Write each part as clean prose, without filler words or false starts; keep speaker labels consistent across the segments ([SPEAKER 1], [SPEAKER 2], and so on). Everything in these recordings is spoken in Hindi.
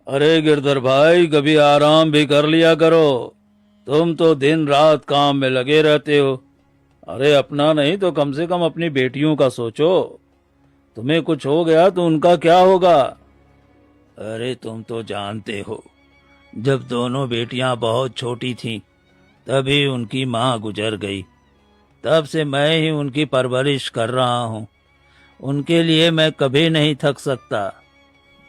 [SPEAKER 1] अरे गिरधर भाई, कभी आराम भी कर लिया करो। तुम तो दिन रात काम में लगे रहते हो। अरे अपना नहीं तो कम से कम अपनी बेटियों का सोचो। तुम्हें कुछ हो गया तो उनका क्या होगा? अरे तुम तो जानते हो, जब दोनों बेटियां बहुत छोटी थीं, तभी उनकी माँ गुजर गई। तब से मैं ही उनकी परवरिश कर रहा हूँ। उनके लिए मैं कभी नहीं थक सकता।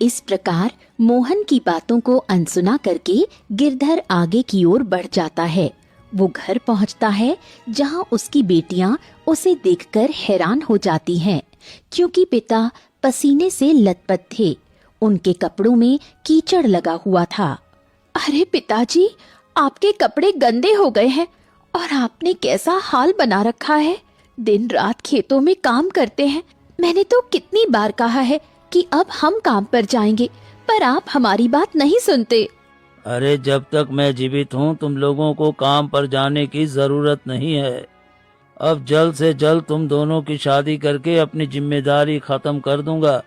[SPEAKER 2] इस प्रकार मोहन की बातों को अनसुना करके गिरधर आगे की ओर बढ़ जाता है। वो घर पहुंचता है जहां उसकी बेटियां उसे देखकर हैरान हो जाती हैं, क्योंकि पिता पसीने से लथपथ थे। उनके कपड़ों में कीचड़ लगा हुआ था। अरे पिताजी, आपके कपड़े गंदे हो गए हैं और आपने कैसा हाल बना रखा है। दिन रात खेतों में काम करते हैं। मैंने तो कितनी बार कहा है कि अब हम काम पर जाएंगे, पर आप हमारी बात नहीं सुनते।
[SPEAKER 1] अरे जब तक मैं जीवित हूँ तुम लोगों को काम पर जाने की जरूरत नहीं है। अब जल्द से जल्द तुम दोनों की शादी करके अपनी जिम्मेदारी खत्म कर दूंगा।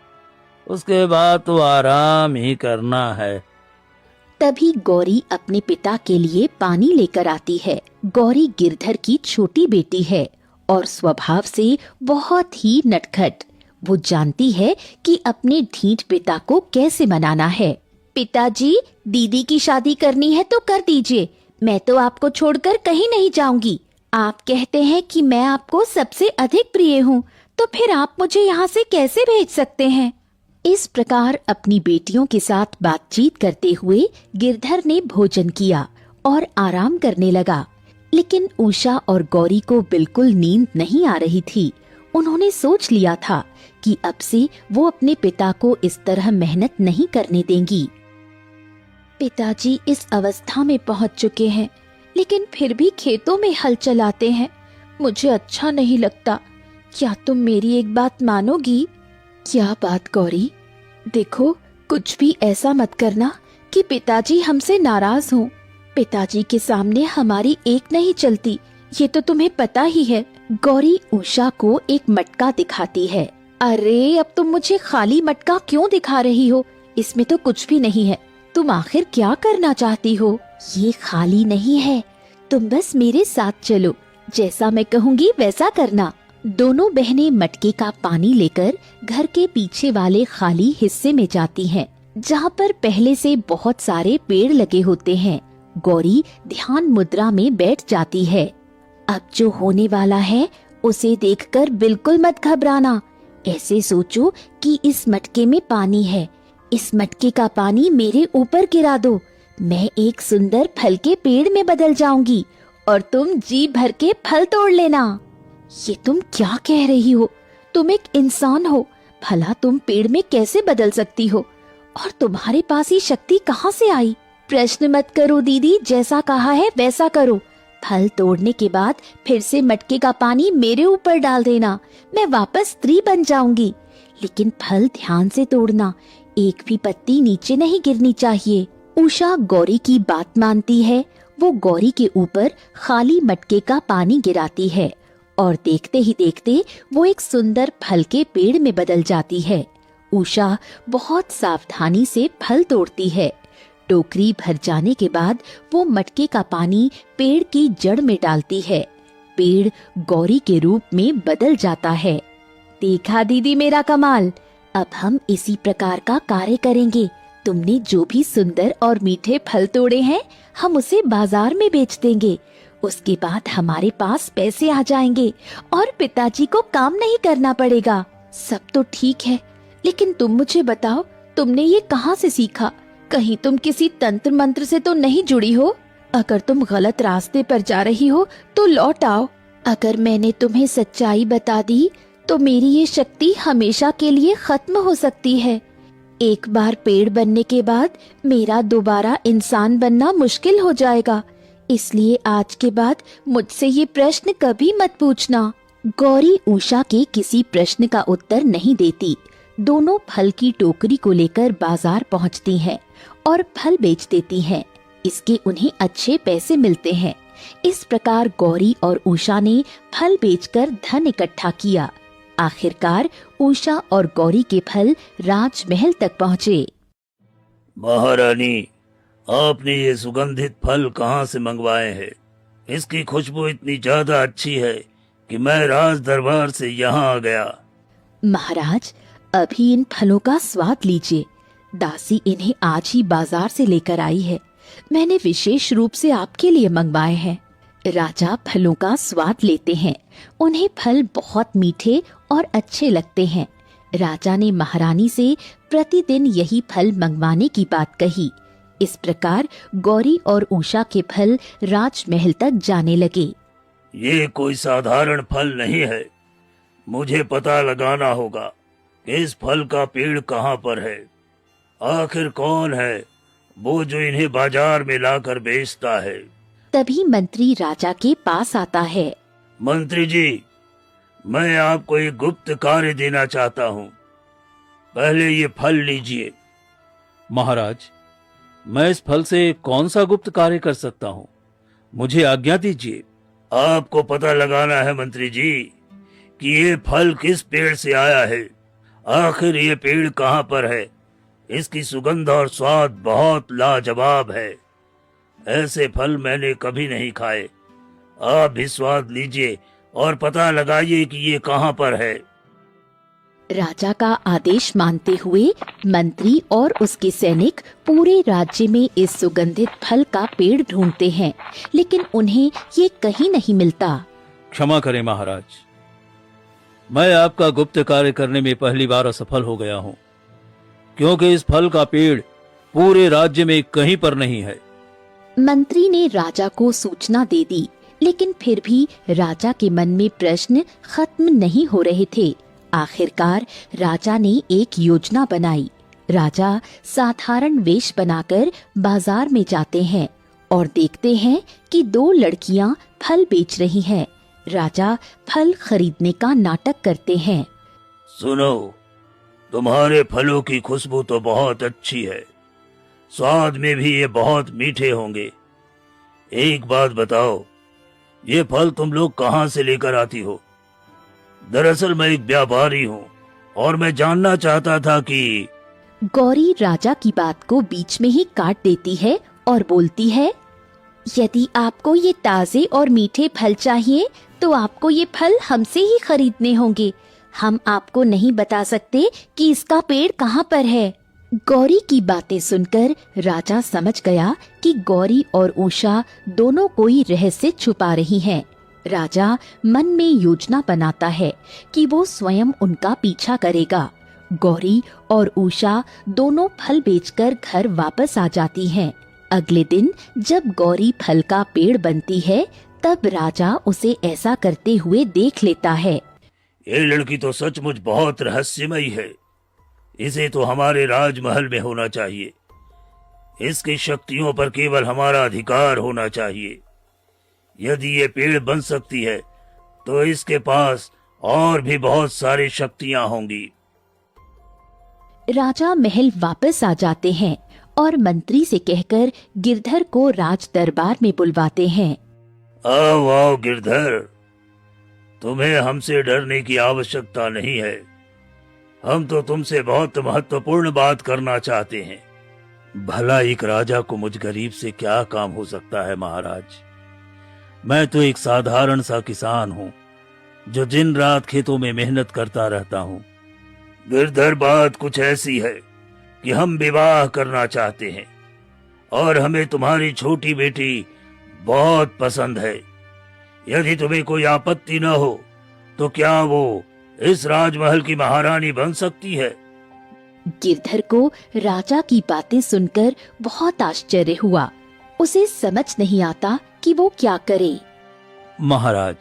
[SPEAKER 1] उसके बाद तो आराम ही करना है।
[SPEAKER 2] तभी गौरी अपने पिता के लिए पानी लेकर आती है। गौरी गिरधर की छोटी बेटी है और स्वभाव से बहुत ही नटखट। वो जानती है कि अपने ढीठ पिता को कैसे मनाना है। पिताजी, दीदी की शादी करनी है तो कर दीजिए। मैं तो आपको छोड़कर कहीं नहीं जाऊंगी। आप कहते हैं कि मैं आपको सबसे अधिक प्रिय हूँ, तो फिर आप मुझे यहाँ से कैसे भेज सकते हैं? इस प्रकार अपनी बेटियों के साथ बातचीत करते हुए गिरधर ने भोजन किया और आराम करने लगा। लेकिन उषा और गौरी को बिल्कुल नींद नहीं आ रही थी। उन्होंने सोच लिया था कि अब से वो अपने पिता को इस तरह मेहनत नहीं करने देंगी। पिताजी इस अवस्था में पहुंच चुके हैं, लेकिन फिर भी खेतों में हल चलाते हैं। मुझे अच्छा नहीं लगता। क्या तुम मेरी एक बात मानोगी? क्या बात गौरी? देखो, कुछ भी ऐसा मत करना कि पिताजी हमसे नाराज हों। पिताजी के सामने हमारी एक नहीं चलती, ये तो तुम्हें पता ही है। गौरी उषा को एक मटका दिखाती है। अरे अब तुम मुझे खाली मटका क्यों दिखा रही हो? इसमें तो कुछ भी नहीं है। तुम आखिर क्या करना चाहती हो? ये खाली नहीं है, तुम बस मेरे साथ चलो। जैसा मैं कहूँगी वैसा करना। दोनों बहनें मटके का पानी लेकर घर के पीछे वाले खाली हिस्से में जाती हैं, जहाँ पर पहले से बहुत सारे पेड़ लगे होते हैं। गौरी ध्यान मुद्रा में बैठ जाती है। अब जो होने वाला है उसे देखकर बिल्कुल मत घबराना। ऐसे सोचो कि इस मटके में पानी है। इस मटके का पानी मेरे ऊपर गिरा दो। मैं एक सुंदर फल के पेड़ में बदल जाऊंगी और तुम जी भर के फल तोड़ लेना। ये तुम क्या कह रही हो? तुम एक इंसान हो, भला तुम पेड़ में कैसे बदल सकती हो? और तुम्हारे पास ये शक्ति कहाँ से आई? प्रश्न मत करो दीदी, जैसा कहा है वैसा करो। फल तोड़ने के बाद फिर से मटके का पानी मेरे ऊपर डाल देना। मैं वापस स्त्री बन जाऊंगी। लेकिन फल ध्यान से तोड़ना, एक भी पत्ती नीचे नहीं गिरनी चाहिए। उषा गौरी की बात मानती है। वो गौरी के ऊपर खाली मटके का पानी गिराती है और देखते ही देखते वो एक सुंदर फल के पेड़ में बदल जाती है। उषा बहुत सावधानी से फल तोड़ती है। टोकरी भर जाने के बाद वो मटके का पानी पेड़ की जड़ में डालती है। पेड़ गौरी के रूप में बदल जाता है। देखा दीदी मेरा कमाल? अब हम इसी प्रकार का कार्य करेंगे। तुमने जो भी सुंदर और मीठे फल तोड़े हैं, हम उसे बाजार में बेच देंगे। उसके बाद हमारे पास पैसे आ जाएंगे और पिताजी को काम नहीं करना पड़ेगा। सब तो ठीक है, लेकिन तुम मुझे बताओ, तुमने ये कहाँ से सीखा? कहीं तुम किसी तंत्र मंत्र से तो नहीं जुड़ी हो? अगर तुम गलत रास्ते पर जा रही हो तो लौट आओ। अगर मैंने तुम्हें सच्चाई बता दी तो मेरी ये शक्ति हमेशा के लिए खत्म हो सकती है। एक बार पेड़ बनने के बाद मेरा दोबारा इंसान बनना मुश्किल हो जाएगा। इसलिए आज के बाद मुझसे ये प्रश्न कभी मत पूछना। गौरी उषा के किसी प्रश्न का उत्तर नहीं देती। दोनों फल की टोकरी को लेकर बाजार पहुंचती हैं और फल बेच देती हैं। इसके उन्हें अच्छे पैसे मिलते हैं। इस प्रकार गौरी और उषा ने फल बेचकर धन इकट्ठा किया। आखिरकार उषा और गौरी के फल राजमहल तक पहुँचे।
[SPEAKER 1] महारानी, आपने ये सुगंधित फल कहाँ से मंगवाए हैं? इसकी खुशबू इतनी ज्यादा अच्छी है कि मैं राज दरबार से यहाँ आ गया।
[SPEAKER 2] महाराज, अभी इन फलों का स्वाद लीजिए। दासी इन्हें आज ही बाजार से लेकर आई है। मैंने विशेष रूप से आपके लिए मंगवाए हैं। राजा फलों का स्वाद लेते हैं। उन्हें फल बहुत मीठे और अच्छे लगते हैं। राजा ने महारानी से प्रतिदिन यही फल मंगवाने की बात कही। इस प्रकार गौरी और उषा के फल राजमहल तक जाने लगे।
[SPEAKER 1] ये कोई साधारण फल नहीं है। मुझे पता लगाना होगा कि इस फल का पेड़ कहाँ पर है। आखिर कौन है वो जो इन्हें बाजार में लाकर बेचता है?
[SPEAKER 2] तभी मंत्री राजा के पास आता है।
[SPEAKER 1] मंत्री जी, मैं आपको एक गुप्त कार्य देना चाहता हूँ। पहले ये फल लीजिए। महाराज, मैं इस फल से कौन सा गुप्त कार्य कर सकता हूँ? मुझे आज्ञा दीजिए। आपको पता लगाना है मंत्री जी कि ये फल किस पेड़ से आया है। आखिर ये पेड़ कहाँ पर है। इसकी सुगंध और स्वाद बहुत लाजवाब है। ऐसे फल मैंने कभी नहीं खाए। आप भी स्वाद लीजिए और पता लगाइए कि ये कहाँ पर है।
[SPEAKER 2] राजा का आदेश मानते हुए मंत्री और उसके सैनिक पूरे राज्य में इस सुगंधित फल का पेड़ ढूंढते हैं, लेकिन उन्हें ये कहीं नहीं मिलता।
[SPEAKER 1] क्षमा करें महाराज, मैं आपका गुप्त कार्य करने में पहली बार असफल हो गया हूँ, क्योंकि इस फल का पेड़ पूरे राज्य में कहीं पर नहीं है।
[SPEAKER 2] मंत्री ने राजा को सूचना दे दी, लेकिन फिर भी राजा के मन में प्रश्न खत्म नहीं हो रहे थे। आखिरकार राजा ने एक योजना बनाई। राजा साधारण वेश बनाकर बाजार में जाते हैं और देखते हैं कि दो लड़कियां फल बेच रही हैं। राजा फल खरीदने का नाटक करते हैं।
[SPEAKER 1] सुनो, तुम्हारे फलों की खुशबू तो बहुत अच्छी है। स्वाद में भी ये बहुत मीठे होंगे। एक बात बताओ, ये फल तुम लोग कहाँ से लेकर आती हो? दरअसल मैं एक व्यापारी हूँ और मैं जानना चाहता था कि।
[SPEAKER 2] गौरी राजा की बात को बीच में ही काट देती है और बोलती है, यदि आपको ये ताजे और मीठे फल चाहिए तो आपको ये फल हमसे ही खरीदने होंगे। हम आपको नहीं बता सकते कि इसका पेड़ कहाँ पर है। गौरी की बातें सुनकर राजा समझ गया कि गौरी और उषा दोनों कोई रहस्य छुपा रही हैं। राजा मन में योजना बनाता है कि वो स्वयं उनका पीछा करेगा। गौरी और उषा दोनों फल बेचकर घर वापस आ जाती हैं। अगले दिन जब गौरी फल का पेड़ बनती है, तब राजा उसे ऐसा करते हुए देख लेता है।
[SPEAKER 1] ये लड़की तो सचमुच बहुत रहस्यमयी है। इसे तो हमारे राजमहल में होना चाहिए। इसकी शक्तियों पर केवल हमारा अधिकार होना चाहिए। यदि ये पेड़ बन सकती है तो इसके पास और भी बहुत सारी शक्तियां होंगी।
[SPEAKER 2] राजा महल वापस आ जाते हैं और मंत्री से कहकर गिरधर को राज दरबार में बुलवाते हैं।
[SPEAKER 1] आओ आओ गिरधर, तुम्हें हमसे डरने की आवश्यकता नहीं है। हम तो तुमसे बहुत महत्वपूर्ण बात करना चाहते हैं। भला एक राजा को मुझ गरीब से क्या काम हो सकता है महाराज? मैं तो एक साधारण सा किसान हूँ जो दिन रात खेतों में मेहनत करता रहता हूँ। गिरधर, बात कुछ ऐसी है कि हम विवाह करना चाहते हैं और हमें तुम्हारी छोटी बेटी बहुत पसंद है। यदि तुम्हें कोई आपत्ति न हो तो क्या वो इस राजमहल की महारानी बन सकती है?
[SPEAKER 2] गिरधर को राजा की बातें सुनकर बहुत आश्चर्य हुआ। उसे समझ नहीं आता कि वो क्या करे।
[SPEAKER 1] महाराज,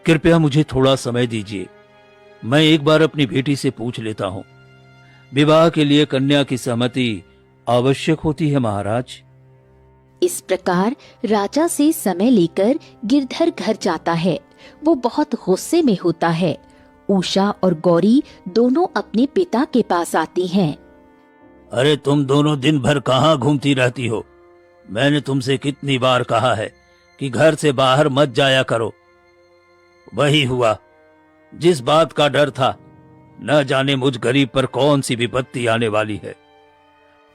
[SPEAKER 1] कृपया मुझे थोड़ा समय दीजिए। मैं एक बार अपनी बेटी से पूछ लेता हूँ। विवाह के लिए कन्या की सहमति आवश्यक होती है महाराज।
[SPEAKER 2] इस प्रकार राजा से समय लेकर गिरधर घर जाता है। वो बहुत गुस्से में होता है। उषा और गौरी दोनों अपने पिता के पास आती हैं।
[SPEAKER 1] अरे तुम दोनों दिन भर कहाँ घूमती रहती हो? मैंने तुमसे कितनी बार कहा है कि घर से बाहर मत जाया करो। वही हुआ, जिस बात का डर था, न जाने मुझ गरीब पर कौन सी विपत्ति आने वाली है।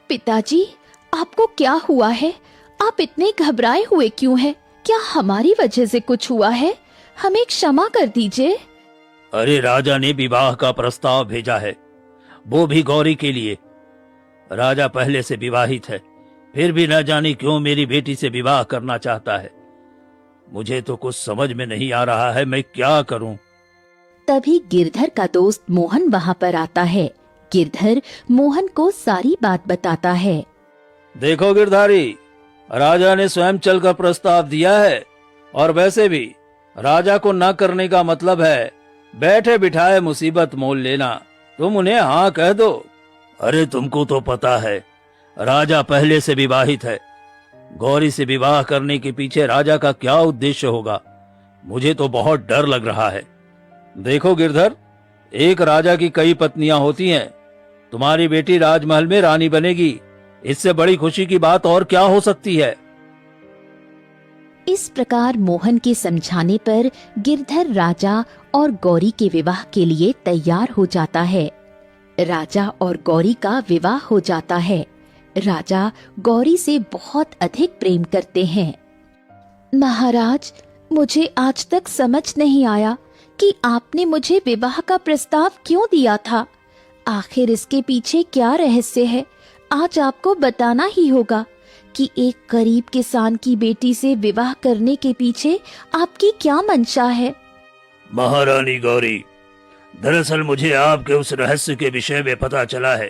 [SPEAKER 2] पिताजी, आपको क्या हुआ है? आप इतने घबराए हुए क्यों हैं? क्या हमारी वजह से कुछ हुआ है? हमें क्षमा कर दीजिए।
[SPEAKER 1] अरे राजा ने विवाह का प्रस्ताव भेजा है, वो भी गौरी के लिए। राजा पहले से विवाहित है, फिर भी न जाने क्यों मेरी बेटी से विवाह करना चाहता है। मुझे तो कुछ समझ में नहीं आ रहा है, मैं क्या करूं।
[SPEAKER 2] तभी गिरधर का दोस्त मोहन वहाँ पर आता है। गिरधर मोहन को सारी बात बताता है।
[SPEAKER 1] देखो गिरधारी, राजा ने स्वयं चलकर प्रस्ताव दिया है, और वैसे भी राजा को न करने का मतलब है बैठे बिठाए मुसीबत मोल लेना। तुम उन्हें हाँ कह दो। अरे तुमको तो पता है राजा पहले से विवाहित है। गौरी से विवाह करने के पीछे राजा का क्या उद्देश्य होगा, मुझे तो बहुत डर लग रहा है। देखो गिरधर, एक राजा की कई पत्नियां होती हैं। तुम्हारी बेटी राजमहल में रानी बनेगी, इससे बड़ी खुशी की बात और क्या हो सकती है।
[SPEAKER 2] इस प्रकार मोहन के समझाने पर गिरधर राजा और गौरी के विवाह के लिए तैयार हो जाता है। राजा और गौरी का विवाह हो जाता है। राजा गौरी से बहुत अधिक प्रेम करते हैं। महाराज, मुझे आज तक समझ नहीं आया कि आपने मुझे विवाह का प्रस्ताव क्यों दिया था। आखिर इसके पीछे क्या रहस्य है? आज आपको बताना ही होगा कि एक गरीब किसान की बेटी से विवाह करने के पीछे आपकी क्या मंशा है।
[SPEAKER 1] महारानी गौरी, दरअसल मुझे आपके उस रहस्य के विषय में पता चला है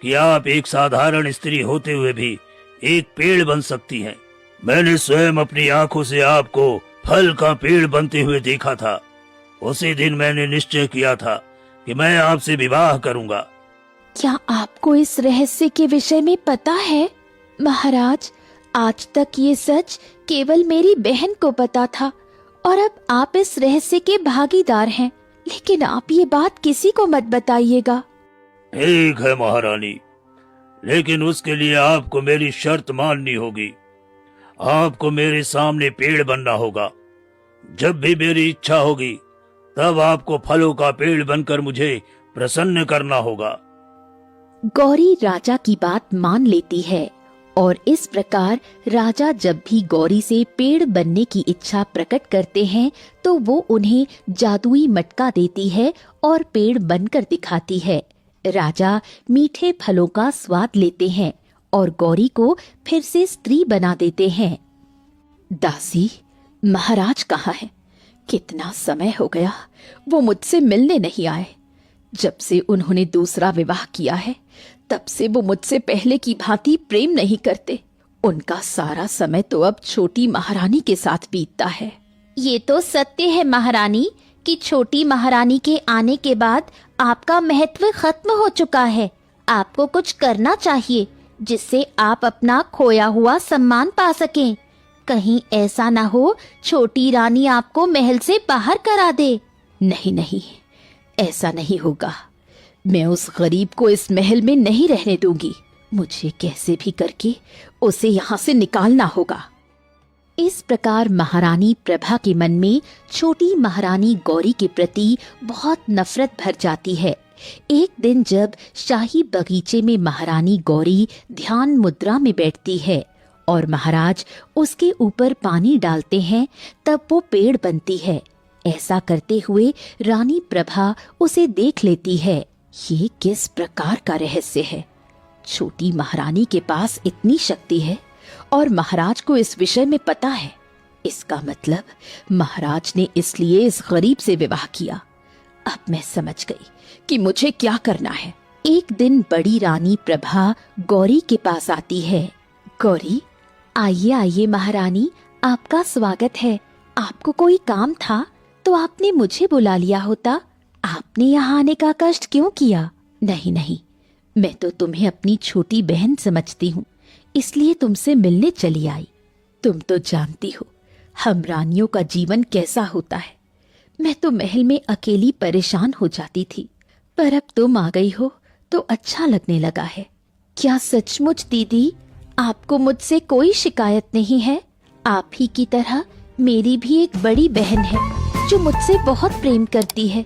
[SPEAKER 1] कि आप एक साधारण स्त्री होते हुए भी एक पेड़ बन सकती हैं। मैंने स्वयं अपनी आंखों से आपको फल का पेड़ बनते हुए देखा था। उसी दिन मैंने निश्चय किया था कि मैं आपसे विवाह करूंगा।
[SPEAKER 2] क्या आपको इस रहस्य के विषय में पता है? महाराज, आज तक ये सच केवल मेरी बहन को पता था और अब आप इस रहस्य के भागीदार हैं। लेकिन आप ये बात किसी को मत बताइएगा।
[SPEAKER 1] ठीक है महारानी, लेकिन उसके लिए आपको मेरी शर्त माननी होगी। आपको मेरे सामने पेड़ बनना होगा। जब भी मेरी इच्छा होगी तब आपको फलों का पेड़ बनकर मुझे प्रसन्न करना होगा।
[SPEAKER 2] गौरी राजा की बात मान लेती है और इस प्रकार राजा जब भी गौरी से पेड़ बनने की इच्छा प्रकट करते हैं तो वो उन्हें जादुई मटका देती है और पेड़ बनकर दिखाती है। राजा मीठे फलों का स्वाद लेते हैं और गौरी को फिर से स्त्री बना देते हैं। दासी, महाराज कहाँ है? कितना समय हो गया, वो मुझसे मिलने नहीं आए। जब से उन्होंने दूसरा विवाह किया है तब से वो मुझसे पहले की भांति प्रेम नहीं करते। उनका सारा समय तो अब छोटी महारानी के साथ बीतता है। ये तो सत्य है महारानी कि छोटी महारानी के आने के बाद आपका महत्व खत्म हो चुका है। आपको कुछ करना चाहिए जिससे आप अपना खोया हुआ सम्मान पा सकें। कहीं ऐसा ना हो छोटी रानी आपको महल से बाहर करा दे। नहीं नहीं, ऐसा नहीं होगा। मैं उस गरीब को इस महल में नहीं रहने दूंगी। मुझे कैसे भी करके उसे यहाँ से निकालना होगा। इस प्रकार महारानी प्रभा के मन में छोटी महारानी गौरी के प्रति बहुत नफरत भर जाती है। एक दिन जब शाही बगीचे में महारानी गौरी ध्यान मुद्रा में बैठती है और महाराज उसके ऊपर पानी डालते हैं तब वो पेड़ बनती है। ऐसा करते हुए रानी प्रभा उसे देख लेती है। ये किस प्रकार का रहस्य है? छोटी महारानी के पास इतनी शक्ति है और महाराज को इस विषय में पता है। इसका मतलब महाराज ने इसलिए इस गरीब से विवाह किया। अब मैं समझ गई कि मुझे क्या करना है। एक दिन बड़ी रानी प्रभा गौरी के पास आती है। गौरी, आइए आइए महारानी, आपका स्वागत है। आपको कोई काम था तो आपने मुझे बुला लिया होता। आपने यहाँ आने का कष्ट क्यों किया? नहीं नहीं, मैं तो तुम्हें अपनी छोटी बहन समझती हूँ, इसलिए तुमसे मिलने चली आई। तुम तो जानती हो हम रानियों का जीवन कैसा होता है। मैं तो महल में अकेली परेशान हो जाती थी, पर अब तुम आ गई हो तो अच्छा लगने लगा है। क्या सचमुच दीदी आपको मुझसे कोई शिकायत नहीं है? आप ही की तरह मेरी भी एक बड़ी बहन है जो मुझसे बहुत प्रेम करती है।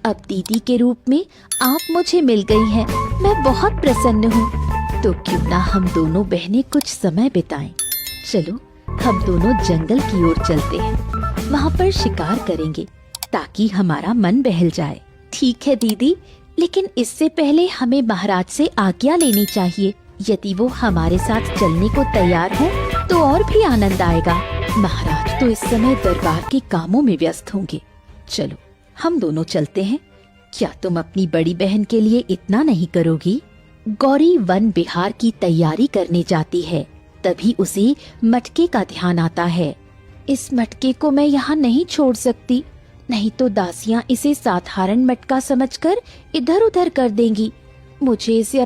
[SPEAKER 2] अब दीदी के रूप में आप मुझे मिल गई हैं। मैं बहुत प्रसन्न हूँ। तो क्यों ना हम दोनों बहनें कुछ समय बिताएं। चलो हम दोनों जंगल की ओर चलते हैं, वहाँ पर शिकार करेंगे ताकि हमारा मन बहल जाए। ठीक है दीदी, लेकिन इससे पहले हमें महाराज से आज्ञा लेनी चाहिए। यदि वो हमारे साथ चलने को तैयार हो तो और भी आनंद आएगा। महाराज तो इस समय दरबार के कामों में व्यस्त होंगे। चलो हम दोनों चलते हैं। क्या तुम अपनी बड़ी बहन के लिए इतना नहीं करोगी? गौरी वन विहार की तैयारी करने जाती है। तभी उसे मटके का ध्यान आता है। इस मटके को मैं यहाँ नहीं छोड़ सकती, नहीं तो दासियाँ इसे साधारण मटका समझकर इधर उधर कर देंगी। मुझे इसे